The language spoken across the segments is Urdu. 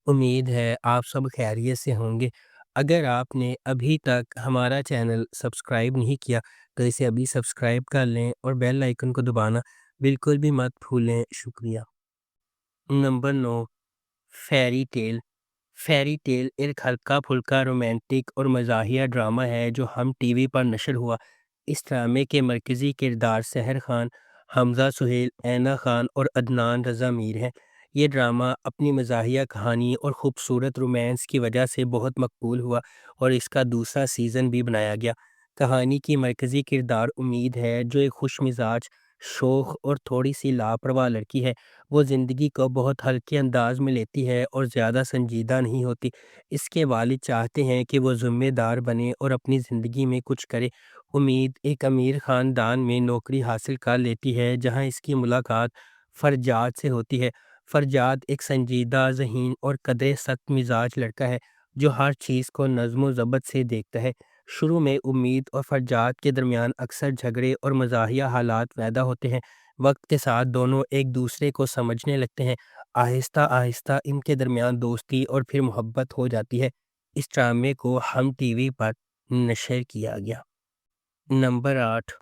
امید ہے آپ سب خیریت سے ہوں گے۔ اگر آپ نے ابھی تک ہمارا چینل سبسکرائب نہیں کیا تو اسے ابھی سبسکرائب کر لیں اور بیل آئیکن کو دبانا بالکل بھی مت بھولیں۔ شکریہ۔ Number 9، fairy tale. Fairy tale ایک ہلکا پھلکا رومانٹک اور مزاحیہ ڈرامہ ہے جو ہم ٹی وی پر نشر ہوا۔ اس ڈرامے کے مرکزی کردار سحر خان، حمزہ سہیل، اینا خان اور عدنان رضا میر ہیں۔ یہ ڈرامہ اپنی مزاحیہ کہانی اور خوبصورت رومانس کی وجہ سے بہت مقبول ہوا اور اس کا دوسرا سیزن بھی بنایا گیا۔ کہانی کی مرکزی کردار امید ہے، جو ایک خوش مزاج، شوخ اور تھوڑی سی لاپرواہ لڑکی ہے۔ وہ زندگی کو بہت ہلکے انداز میں لیتی ہے اور زیادہ سنجیدہ نہیں ہوتی۔ اس کے والد چاہتے ہیں کہ وہ ذمہ دار بنے اور اپنی زندگی میں کچھ کرے۔ امید ایک امیر خاندان میں نوکری حاصل کر لیتی ہے جہاں اس کی ملاقات فرجاد سے ہوتی ہے۔ فرجاد ایک سنجیدہ ذہین اور قدرے سخت مزاج لڑکا ہے جو ہر چیز کو نظم و ضبط سے دیکھتا ہے۔ شروع میں امید اور فرجاد کے درمیان اکثر جھگڑے اور مزاحیہ حالات پیدا ہوتے ہیں۔ وقت کے ساتھ دونوں ایک دوسرے کو سمجھنے لگتے ہیں۔ آہستہ آہستہ ان کے درمیان دوستی اور پھر محبت ہو جاتی ہے۔ اس ڈرامے کو ہم ٹی وی پر نشر کیا گیا۔ نمبر 8،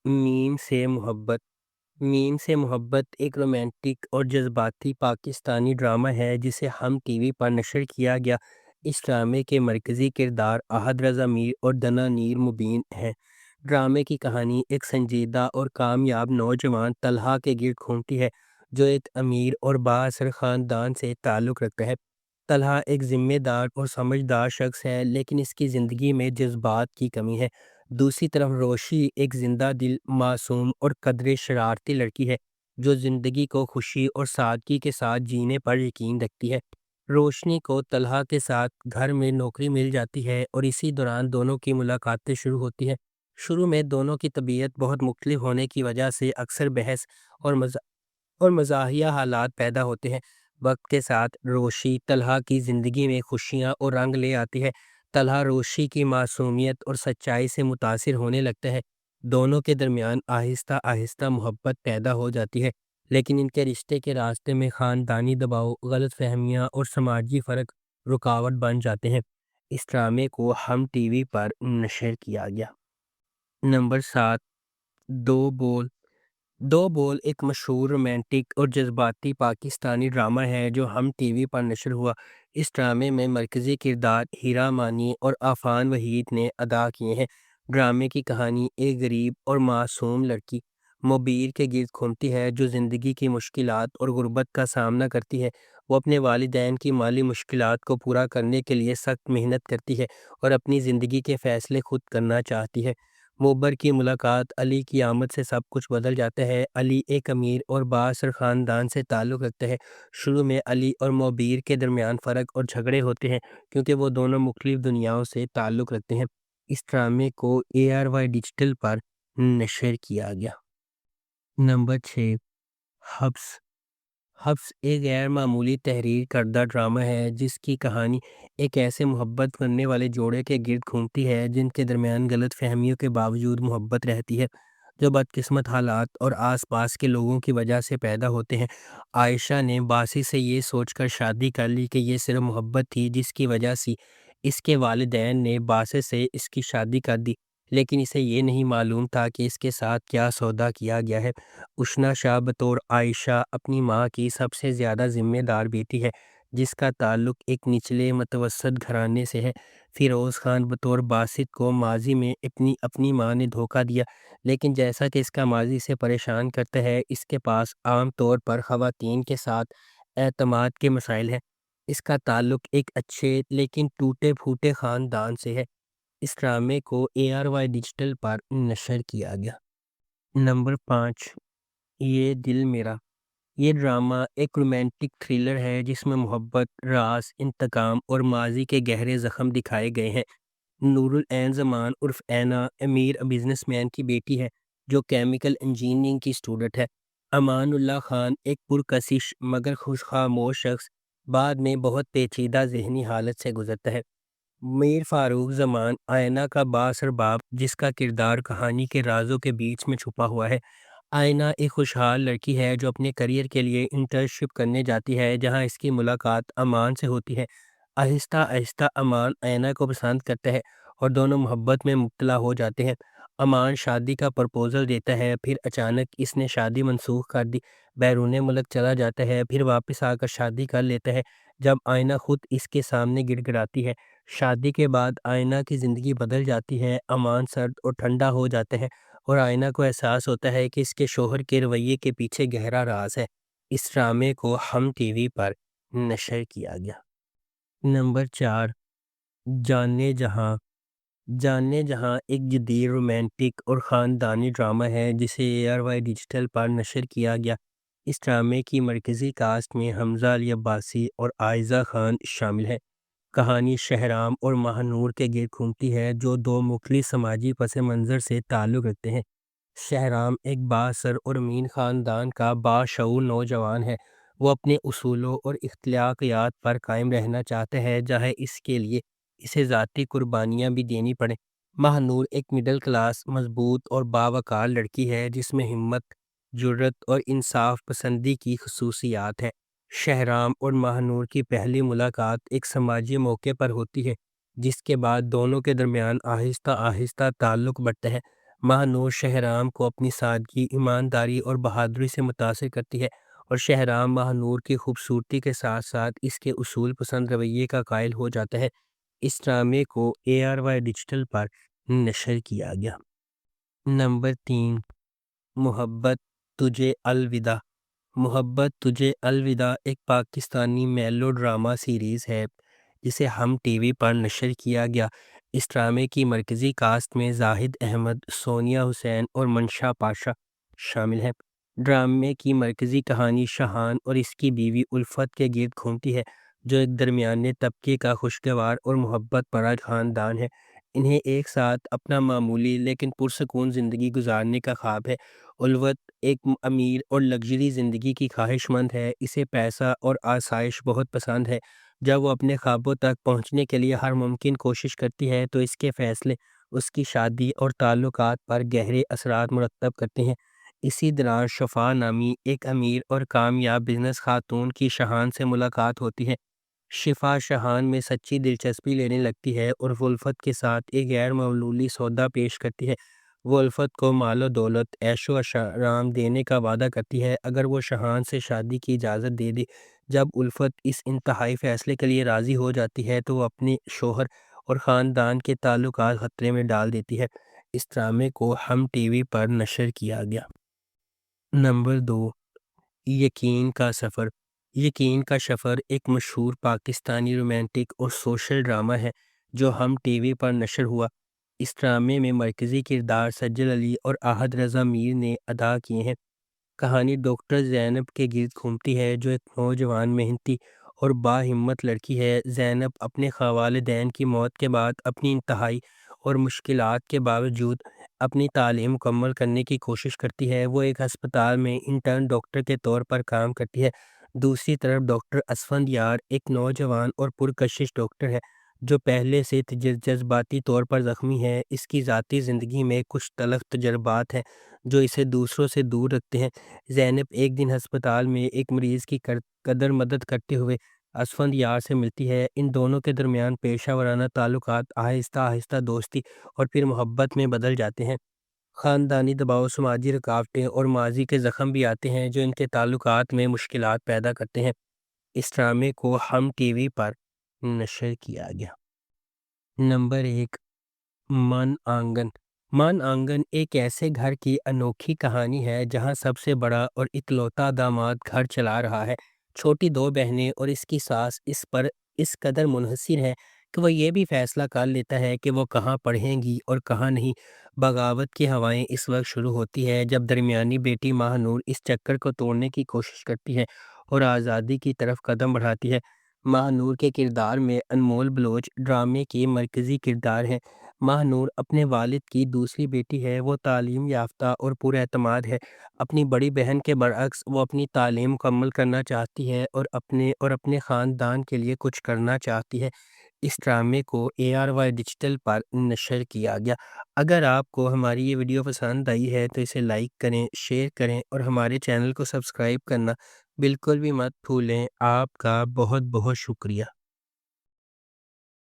میم سے محبت۔ میم سے محبت ایک رومانٹک اور جذباتی پاکستانی ڈرامہ ہے جسے ہم ٹی وی پر نشر کیا گیا۔ اس ڈرامے کے مرکزی کردار احد رضا میر اور دنا نیر مبین ہیں۔ ڈرامے کی کہانی ایک سنجیدہ اور کامیاب نوجوان طلحہ کے گرد گھومتی ہے جو ایک امیر اور بااثر خاندان سے تعلق رکھتا ہے۔ طلحہ ایک ذمہ دار اور سمجھدار شخص ہے لیکن اس کی زندگی میں جذبات کی کمی ہے۔ دوسری طرف روشی ایک زندہ دل، معصوم اور قدرے شرارتی لڑکی ہے جو زندگی کو خوشی اور سادگی کے ساتھ جینے پر یقین رکھتی ہے۔ روشنی کو طلحہ کے ساتھ گھر میں نوکری مل جاتی ہے اور اسی دوران دونوں کی ملاقاتیں شروع ہوتی ہیں۔ شروع میں دونوں کی طبیعت بہت مختلف ہونے کی وجہ سے اکثر بحث اور مزاحیہ حالات پیدا ہوتے ہیں۔ وقت کے ساتھ روشی طلحہ کی زندگی میں خوشیاں اور رنگ لے آتی ہے۔ طلحہ روشی کی معصومیت اور سچائی سے متاثر ہونے لگتا ہے۔ دونوں کے درمیان آہستہ آہستہ محبت پیدا ہو جاتی ہے، لیکن ان کے رشتے کے راستے میں خاندانی دباؤ، غلط فہمیاں اور سماجی فرق رکاوٹ بن جاتے ہیں۔ اس ڈرامے کو ہم ٹی وی پر نشر کیا گیا۔ نمبر 7، دو بول۔ دو بول ایک مشہور رومانٹک اور جذباتی پاکستانی ڈرامہ ہے جو ہم ٹی وی پر نشر ہوا۔ اس ڈرامے میں مرکزی کردار ہیرا مانی اور عفان وحید نے ادا کیے ہیں۔ ڈرامے کی کہانی ایک غریب اور معصوم لڑکی مبیر کے گرد گھومتی ہے جو زندگی کی مشکلات اور غربت کا سامنا کرتی ہے۔ وہ اپنے والدین کی مالی مشکلات کو پورا کرنے کے لیے سخت محنت کرتی ہے اور اپنی زندگی کے فیصلے خود کرنا چاہتی ہے۔ موبر کی ملاقات علی کی آمد سے سب کچھ بدل جاتا ہے۔ علی ایک امیر اور بااثر خاندان سے تعلق رکھتا ہے۔ شروع میں علی اور موبیر کے درمیان فرق اور جھگڑے ہوتے ہیں کیونکہ وہ دونوں مختلف دنیاؤں سے تعلق رکھتے ہیں۔ اس ڈرامے کو ARY ڈیجیٹل پر نشر کیا گیا۔ نمبر 6، حبس۔ حبس ایک غیر معمولی تحریر کردہ ڈرامہ ہے جس کی کہانی ایک ایسے محبت کرنے والے جوڑے کے گرد گھومتی ہے جن کے درمیان غلط فہمیوں کے باوجود محبت رہتی ہے، جو بدقسمت حالات اور آس پاس کے لوگوں کی وجہ سے پیدا ہوتے ہیں۔ عائشہ نے باسی سے یہ سوچ کر شادی کر لی کہ یہ صرف محبت تھی جس کی وجہ سے اس کے والدین نے باسی سے اس کی شادی کر دی، لیکن اسے یہ نہیں معلوم تھا کہ اس کے ساتھ کیا سودا کیا گیا ہے۔ اشنا شاہ بطور عائشہ اپنی ماں کی سب سے زیادہ ذمہ دار بیٹی ہے جس کا تعلق ایک نچلے متوسط گھرانے سے ہے۔ فیروز خان بطور باسط کو ماضی میں اپنی ماں نے دھوکہ دیا، لیکن جیسا کہ اس کا ماضی سے پریشان کرتا ہے، اس کے پاس عام طور پر خواتین کے ساتھ اعتماد کے مسائل ہیں۔ اس کا تعلق ایک اچھے لیکن ٹوٹے پھوٹے خاندان سے ہے۔ اس ڈرامے کو ARY ڈیجیٹل پر نشر کیا گیا۔ نمبر 5، یہ دل میرا۔ یہ ڈرامہ ایک رومانٹک تھرلر ہے جس میں محبت، راز، انتقام اور ماضی کے گہرے زخم دکھائے گئے ہیں۔ نور العین زمان عرف اینا امیر بزنس مین کی بیٹی ہے جو کیمیکل انجینئرنگ کی اسٹوڈنٹ ہے۔ امان اللہ خان ایک پرکشش مگر خوش خاموش شخص بعد میں بہت پیچیدہ ذہنی حالت سے گزرتا ہے۔ میر فاروق زمان آئینہ کا بااثر باپ جس کا کردار کہانی کے رازوں کے بیچ میں چھپا ہوا ہے۔ آئینہ ایک خوشحال لڑکی ہے جو اپنے کریئر کے لیے انٹرنشپ کرنے جاتی ہے جہاں اس کی ملاقات امان سے ہوتی ہے۔ آہستہ آہستہ امان آئینہ کو پسند کرتا ہے اور دونوں محبت میں مبتلا ہو جاتے ہیں۔ امان شادی کا پرپوزل دیتا ہے، پھر اچانک اس نے شادی منسوخ کر دی، بیرون ملک چلا جاتا ہے، پھر واپس آ کر شادی کر لیتا ہے جب آئینہ خود اس کے سامنے گڑ گڑاتی ہے۔ شادی کے بعد آئینہ کی زندگی بدل جاتی ہے، امان سرد اور ٹھنڈا ہو جاتا ہے اور آئینہ کو احساس ہوتا ہے کہ اس کے شوہر کے رویے کے پیچھے گہرا راز ہے۔ اس ڈرامے کو ہم ٹی وی پر نشر کیا گیا۔ نمبر 4، جاننے جہاں۔ جاننے جہاں ایک جدید رومانٹک اور خاندانی ڈرامہ ہے جسے ARY ڈیجیٹل پر نشر کیا گیا۔ اس ڈرامے کی مرکزی کاسٹ میں حمزہ علی عباسی اور عائزہ خان شامل ہیں۔ کہانی شہرام اور ماہ نور کے گرد گھومتی ہے جو دو مختلف سماجی پس منظر سے تعلق رکھتے ہیں۔ شہرام ایک بااثر اور امین خاندان کا باشعور نوجوان ہے۔ وہ اپنے اصولوں اور اخلاقیات پر قائم رہنا چاہتا ہے جہاں اس کے لیے اسے ذاتی قربانیاں بھی دینی پڑیں۔ ماہ نور ایک مڈل کلاس، مضبوط اور باوقار لڑکی ہے جس میں ہمت، جرت اور انصاف پسندی کی خصوصیات ہیں۔ شہرام اور ماہ نور کی پہلی ملاقات ایک سماجی موقع پر ہوتی ہے جس کے بعد دونوں کے درمیان آہستہ آہستہ تعلق بڑھتا ہے۔ ماہ نور شہرام کو اپنی سادگی، ایمانداری اور بہادری سے متاثر کرتی ہے اور شہرام ماہ نور کی خوبصورتی کے ساتھ ساتھ اس کے اصول پسند رویے کا قائل ہو جاتا ہے۔ اس ڈرامے کو ARY ڈیجیٹل پر نشر کیا گیا۔ نمبر 3، محبت تجھے الوداع۔ محبت تجھے الوداع ایک پاکستانی میلو ڈرامہ سیریز ہے جسے ہم ٹی وی پر نشر کیا گیا۔ اس ڈرامے کی مرکزی کاسٹ میں زاہد احمد، سونیا حسین اور منشا پاشا شامل ہیں۔ ڈرامے کی مرکزی کہانی شاہان اور اس کی بیوی الفت کے گرد گھومتی ہے جو ایک درمیانے طبقے کا خوشگوار اور محبت بھرا خاندان ہے۔ انہیں ایک ساتھ اپنا معمولی لیکن پرسکون زندگی گزارنے کا خواب ہے۔ الفت ایک امیر اور لگژری زندگی کی خواہش مند ہے، اسے پیسہ اور آسائش بہت پسند ہے۔ جب وہ اپنے خوابوں تک پہنچنے کے لیے ہر ممکن کوشش کرتی ہے تو اس کے فیصلے اس کی شادی اور تعلقات پر گہرے اثرات مرتب کرتے ہیں۔ اسی دوران شفا نامی ایک امیر اور کامیاب بزنس خاتون کی شاہان سے ملاقات ہوتی ہے۔ شفا شاہان میں سچی دلچسپی لینے لگتی ہے اور وہ الفت کے ساتھ ایک غیر معمولی سودا پیش کرتی ہے۔ وہ الفت کو مال و دولت، عیش و آرام دینے کا وعدہ کرتی ہے اگر وہ شاہان سے شادی کی اجازت دے دے۔ جب الفت اس انتہائی فیصلے کے لیے راضی ہو جاتی ہے تو وہ اپنے شوہر اور خاندان کے تعلقات خطرے میں ڈال دیتی ہے۔ اس ڈرامے کو ہم ٹی وی پر نشر کیا گیا۔ نمبر 2، یقین کا سفر۔ یقین کا سفر ایک مشہور پاکستانی رومانٹک اور سوشل ڈرامہ ہے جو ہم ٹی وی پر نشر ہوا۔ اس ڈرامے میں مرکزی کردار سجل علی اور احد رضا میر نے ادا کیے ہیں۔ کہانی ڈاکٹر زینب کے گرد گھومتی ہے جو ایک نوجوان محنتی اور باہمت لڑکی ہے۔ زینب اپنے والدین کی موت کے بعد اپنی انتہائی اور مشکلات کے باوجود اپنی تعلیم مکمل کرنے کی کوشش کرتی ہے۔ وہ ایک ہسپتال میں انٹرن ڈاکٹر کے طور پر کام کرتی ہے۔ دوسری طرف ڈاکٹر اسفند یار ایک نوجوان اور پرکشش ڈاکٹر ہے جو پہلے سے جذباتی طور پر زخمی ہے۔ اس کی ذاتی زندگی میں کچھ تلخ تجربات ہیں جو اسے دوسروں سے دور رکھتے ہیں۔ زینب ایک دن ہسپتال میں ایک مریض کی قدر مدد کرتے ہوئے اسفند یار سے ملتی ہے۔ ان دونوں کے درمیان پیشہ ورانہ تعلقات آہستہ آہستہ دوستی اور پھر محبت میں بدل جاتے ہیں۔ خاندانی دباؤ، سماجی رکاوٹیں اور ماضی کے زخم بھی آتے ہیں جو ان کے تعلقات میں مشکلات پیدا کرتے ہیں۔ اس ڈرامے کو ہم ٹی وی پر نشر کیا گیا۔ نمبر 1، من آنگن۔ من آنگن ایک ایسے گھر کی انوکھی کہانی ہے جہاں سب سے بڑا اور اکلوتا داماد گھر چلا رہا ہے۔ چھوٹی 2 بہنیں اور اس کی ساس اس پر اس قدر منحصر ہے کہ وہ یہ بھی فیصلہ کر لیتا ہے کہ وہ کہاں پڑھیں گی اور کہاں نہیں۔ بغاوت کی ہوائیں اس وقت شروع ہوتی ہے جب درمیانی بیٹی ماہ نور اس چکر کو توڑنے کی کوشش کرتی ہے اور آزادی کی طرف قدم بڑھاتی ہے۔ ماہ نور کے کردار میں انمول بلوچ ڈرامے کی مرکزی کردار ہے۔ ماہ نور اپنے والد کی دوسری بیٹی ہے۔ وہ تعلیم یافتہ اور پر اعتماد ہے۔ اپنی بڑی بہن کے برعکس وہ اپنی تعلیم مکمل کرنا چاہتی ہے اور اپنے خاندان کے لیے کچھ کرنا چاہتی ہے۔ اس ڈرامے کو ARY ڈیجیٹل پر نشر کیا گیا۔ اگر آپ کو ہماری یہ ویڈیو پسند آئی ہے تو اسے لائک کریں، شیئر کریں اور ہمارے چینل کو سبسکرائب کرنا بالکل بھی مت بھولیں۔ آپ کا بہت بہت شکریہ۔